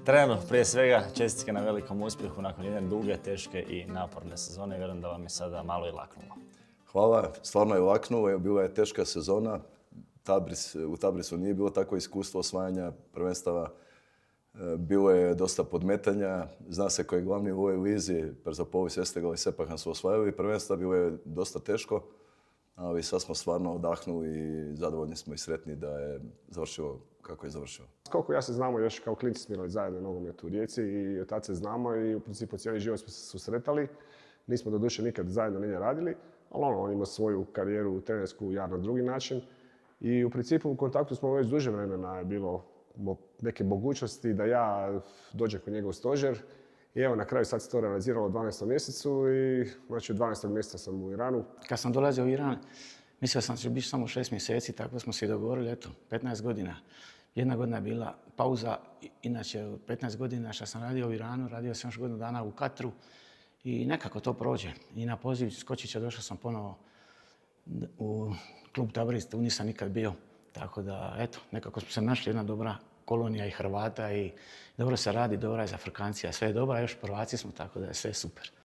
Treneru, prije svega čestitke na velikom uspjehu nakon jedne duge, teške i naporne sezone. Vjerujem da vam je sada malo i laknulo. Hvala, stvarno je laknulo, bila je teška sezona. U Tabrisu nije bilo takvo iskustvo osvajanja prvenstava. Bilo je dosta podmetanja. Zna se ko je glavni u ovoj lizi, Persepolis, Esteghlal i Sepahan su osvajali prvenstva. Bilo je dosta teško, ali sad smo stvarno odahnuli i zadovoljni smo i sretni da je završilo kako je završilo. Koliko ja se znamo, još kao klinci smo igrali zajedno nogomet u Rijeci i od tad se znamo i u principu cijeli život smo se susretali. Nismo doduše nikad zajedno nije radili, ali on ima svoju karijeru trenersku, ja na drugi način. I u principu u kontaktu smo već duže vremena, je bilo neke mogućnosti da ja dođem kod njega u stožer. I evo, na kraju sad se to realiziralo u 12. mjesecu i znači u 12. mjeseca sam u Iranu. Kad sam dolazio u Iran, mislio sam da će biti samo 6 mjeseci, tako smo se i dogovorili, eto, 15 godina. Jedna godina je bila pauza, inače 15 godina što sam radio u Iranu, radio sam još godinu dana u Katru i nekako to prođe. I na poziv Skočića došao sam ponovo u klub Tabriz, tu nisam nikad bio. Tako da, eto, nekako smo se našli, jedna dobra kolonija i Hrvata i dobro se radi, dobra je za Afrikancija, sve je dobro, a još prvaci smo, tako da je sve super.